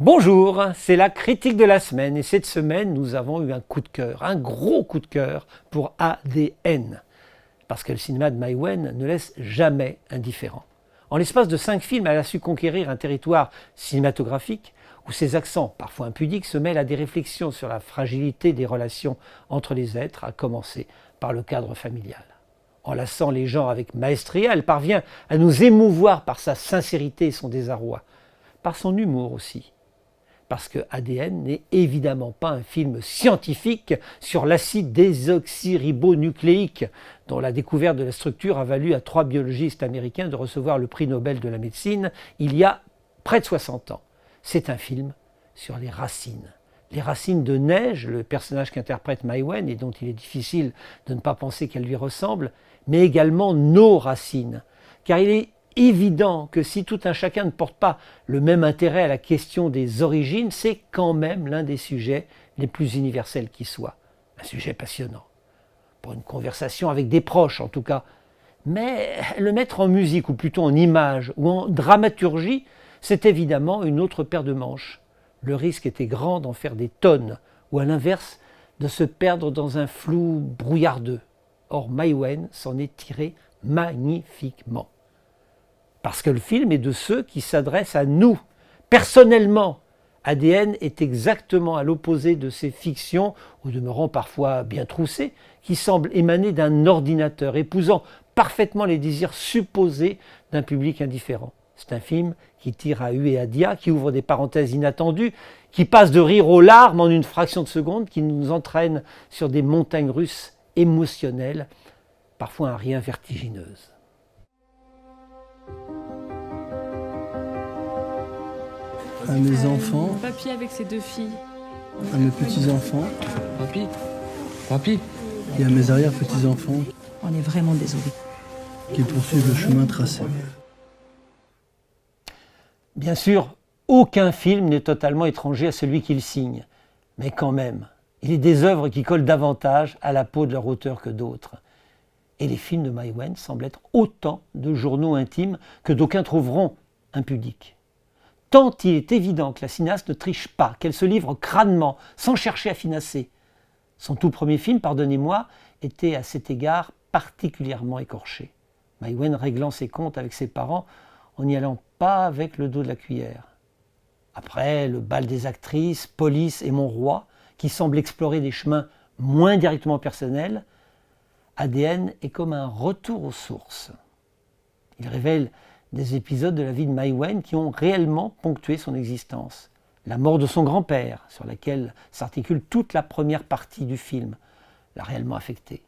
Bonjour, c'est la critique de la semaine et cette semaine nous avons eu un coup de cœur, un gros coup de cœur pour ADN. Parce que le cinéma de Mai Wen ne laisse jamais indifférent. En l'espace de 5 films, elle a su conquérir un territoire cinématographique où ses accents, parfois impudiques, se mêlent à des réflexions sur la fragilité des relations entre les êtres, à commencer par le cadre familial. Enlaçant les genres avec maestria, elle parvient à nous émouvoir par sa sincérité et son désarroi, par son humour aussi. Parce que ADN n'est évidemment pas un film scientifique sur l'acide désoxyribonucléique, dont la découverte de la structure a valu à 3 biologistes américains de recevoir le prix Nobel de la médecine il y a près de 60 ans. C'est un film sur les racines. Les racines de Neige, le personnage qu'interprète Mai Wen et dont il est difficile de ne pas penser qu'elle lui ressemble, mais également nos racines. Car il est évident que si tout un chacun ne porte pas le même intérêt à la question des origines, c'est quand même l'un des sujets les plus universels qui soit. Un sujet passionnant. Pour une conversation avec des proches en tout cas. Mais le mettre en musique, ou plutôt en image, ou en dramaturgie, c'est évidemment une autre paire de manches. Le risque était grand d'en faire des tonnes, ou à l'inverse, de se perdre dans un flou brouillardeux. Or, Mai Wen s'en est tiré magnifiquement. Parce que le film est de ceux qui s'adressent à nous, personnellement. ADN est exactement à l'opposé de ces fictions, au demeurant parfois bien troussées, qui semblent émaner d'un ordinateur, épousant parfaitement les désirs supposés d'un public indifférent. C'est un film qui tire à hu et à dia, qui ouvre des parenthèses inattendues, qui passe de rire aux larmes en une fraction de seconde, qui nous entraîne sur des montagnes russes émotionnelles, parfois un rien vertigineuses. À mes enfants, Papy avec ses 2 filles. à mes petits-enfants Papy, et à mes arrière-petits-enfants On est vraiment désolé. qui poursuivent le chemin tracé. Bien sûr, aucun film n'est totalement étranger à celui qu'il signe. Mais quand même, il est des œuvres qui collent davantage à la peau de leur auteur que d'autres. Et les films de Mai Wen semblent être autant de journaux intimes que d'aucuns trouveront impudiques. Tant il est évident que la cinéaste ne triche pas, qu'elle se livre crânement, sans chercher à finasser. Son tout premier film, pardonnez-moi, était à cet égard particulièrement écorché. Mai Wen réglant ses comptes avec ses parents en n'y allant pas avec le dos de la cuillère. Après le bal des actrices, Police et Mon Roi, qui semblent explorer des chemins moins directement personnels, ADN est comme un retour aux sources. Il révèle des épisodes de la vie de Mai Wen qui ont réellement ponctué son existence. La mort de son grand-père, sur laquelle s'articule toute la première partie du film, l'a réellement affecté.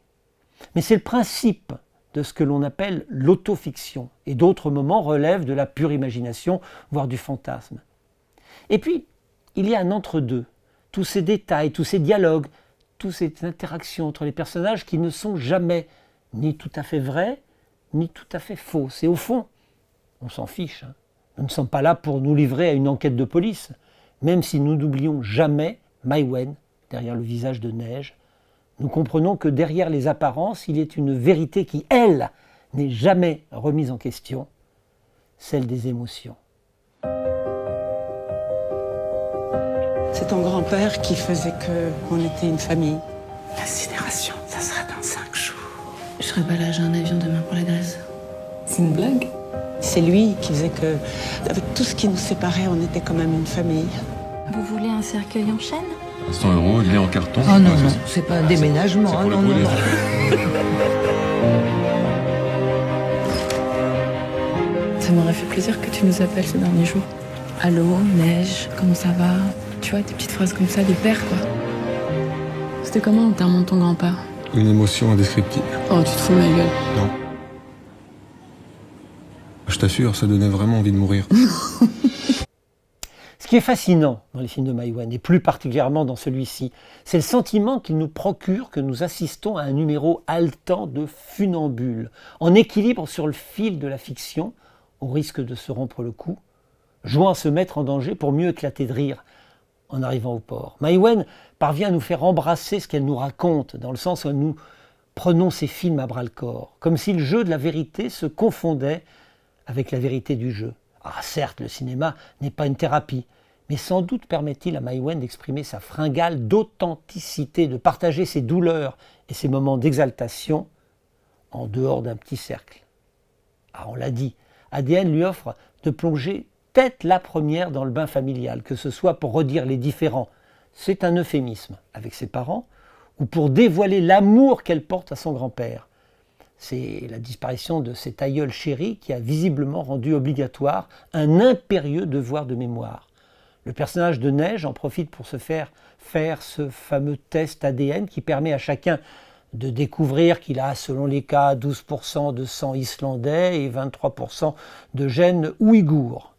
Mais c'est le principe de ce que l'on appelle l'autofiction, et d'autres moments relèvent de la pure imagination, voire du fantasme. Et puis, il y a un entre-deux, tous ces détails, tous ces dialogues, toutes ces interactions entre les personnages qui ne sont jamais ni tout à fait vraies, ni tout à fait fausses. Et au fond, on s'en fiche. Nous ne sommes pas là pour nous livrer à une enquête de police, même si nous n'oublions jamais Mai Wen derrière le visage de Neige. Nous comprenons que derrière les apparences, il est une vérité qui, elle, n'est jamais remise en question, celle des émotions. C'est ton grand-père qui faisait qu'on était une famille. L'incinération, ça sera dans 5 jours. Je serai pas là, j'ai un avion demain pour la Grèce. C'est une blague? C'est lui qui faisait que, avec tout ce qui nous séparait, on était quand même une famille. Vous voulez un cercueil en chaîne? 100 €, il est en carton. Oh non, non, c'est pas un déménagement. C'est pour Oh le non, non, brûler. non. Ça m'aurait fait plaisir que tu nous appelles ces derniers jours. Allô, Neige, comment ça va? Tu vois, des petites phrases comme ça, des pères, quoi. C'était comment l'enterrement de ton grand-père? Une émotion indescriptible. Oh, tu te fous de ma gueule. Non. Je t'assure, ça donnait vraiment envie de mourir. Ce qui est fascinant dans les films de Mai Wen, et plus particulièrement dans celui-ci, c'est le sentiment qu'il nous procure que nous assistons à un numéro haletant de funambule, en équilibre sur le fil de la fiction, au risque de se rompre le cou, jouant à se mettre en danger pour mieux éclater de rire en arrivant au port. Mai Wen parvient à nous faire embrasser ce qu'elle nous raconte, dans le sens où nous prenons ces films à bras-le-corps, comme si le jeu de la vérité se confondait avec la vérité du jeu. Ah certes, le cinéma n'est pas une thérapie, mais sans doute permet-il à Maïwenn d'exprimer sa fringale d'authenticité, de partager ses douleurs et ses moments d'exaltation en dehors d'un petit cercle. Ah, on l'a dit, ADN lui offre de plonger tête la première dans le bain familial, que ce soit pour redire les différends, c'est un euphémisme, avec ses parents, ou pour dévoiler l'amour qu'elle porte à son grand-père. C'est la disparition de cet aïeul chéri qui a visiblement rendu obligatoire un impérieux devoir de mémoire. Le personnage de Neige en profite pour se faire ce fameux test ADN qui permet à chacun de découvrir qu'il a, selon les cas, 12% de sang islandais et 23% de gènes ouïghours.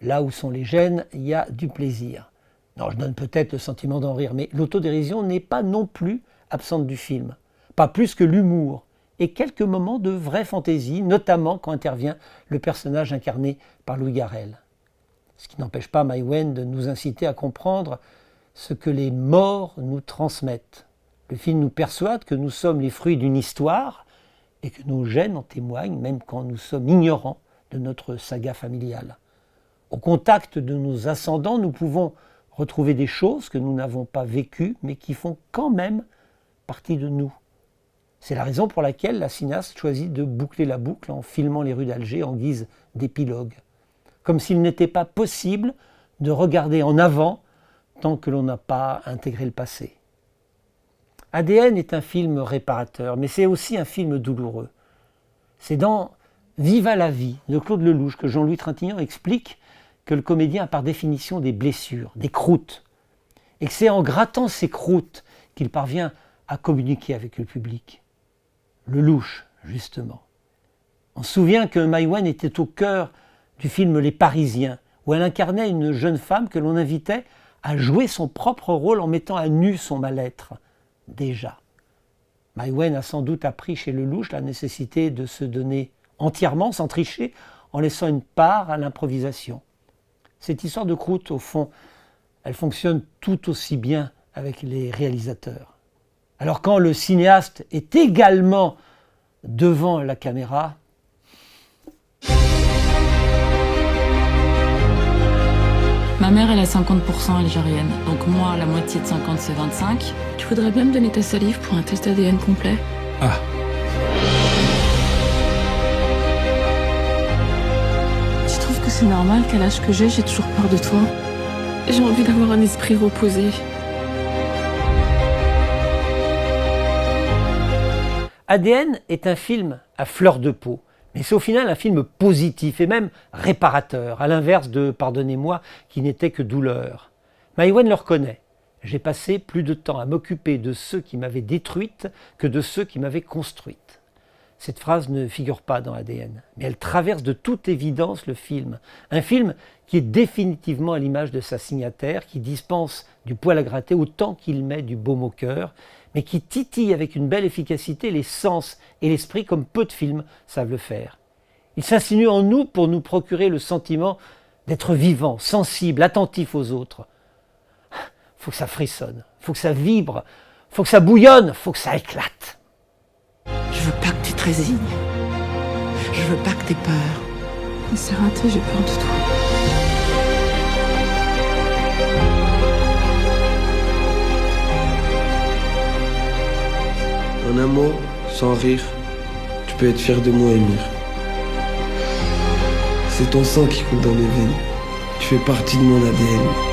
Là où sont les gènes, il y a du plaisir. Non, je donne peut-être le sentiment d'en rire, mais l'autodérision n'est pas non plus absente du film. Pas plus que l'humour et quelques moments de vraie fantaisie, notamment quand intervient le personnage incarné par Louis Garrel. Ce qui n'empêche pas Maïwenn de nous inciter à comprendre ce que les morts nous transmettent. Le film nous persuade que nous sommes les fruits d'une histoire et que nos gènes en témoignent, même quand nous sommes ignorants de notre saga familiale. Au contact de nos ascendants, nous pouvons retrouver des choses que nous n'avons pas vécues, mais qui font quand même partie de nous. C'est la raison pour laquelle la cinéaste choisit de boucler la boucle en filmant les rues d'Alger en guise d'épilogue. Comme s'il n'était pas possible de regarder en avant tant que l'on n'a pas intégré le passé. ADN est un film réparateur, mais c'est aussi un film douloureux. C'est dans Viva la vie de Claude Lelouch que Jean-Louis Trintignant explique que le comédien a par définition des blessures, des croûtes, et que c'est en grattant ces croûtes qu'il parvient à communiquer avec le public. Lelouch, justement. On se souvient que Maïwenn était au cœur du film Les Parisiens, où elle incarnait une jeune femme que l'on invitait à jouer son propre rôle en mettant à nu son mal-être. Déjà. Maïwenn a sans doute appris chez Lelouch la nécessité de se donner entièrement, sans tricher, en laissant une part à l'improvisation. Cette histoire de croûte, au fond, elle fonctionne tout aussi bien avec les réalisateurs. Alors quand le cinéaste est également devant la caméra, Ma mère, elle est 50% algérienne. Donc moi, la moitié de 50, c'est 25. Tu voudrais bien me donner ta salive pour un test ADN complet? Ah, Tu trouves que c'est normal qu'à l'âge que j'ai toujours peur de toi? J'ai envie d'avoir un esprit reposé. ADN est un film à fleur de peau, mais c'est au final un film positif et même réparateur, à l'inverse de Pardonnez-moi qui n'était que douleur. Maïwenn le reconnaît. J'ai passé plus de temps à m'occuper de ceux qui m'avaient détruite que de ceux qui m'avaient construite. Cette phrase ne figure pas dans ADN, mais elle traverse de toute évidence le film. Un film qui est définitivement à l'image de sa signataire, qui dispense du poil à gratter autant qu'il met du baume au cœur, mais qui titille avec une belle efficacité les sens et l'esprit comme peu de films savent le faire. Il s'insinue en nous pour nous procurer le sentiment d'être vivant, sensible, attentif aux autres. Faut que ça frissonne, faut que ça vibre, faut que ça bouillonne, faut que ça éclate. Je veux pas que tu te résignes. Je veux pas que t'aies peur. C'est raté, j'ai peur de toi. En un mot, sans rire, tu peux être fier de moi, Émir. C'est ton sang qui coule dans mes veines. Tu fais partie de mon ADN.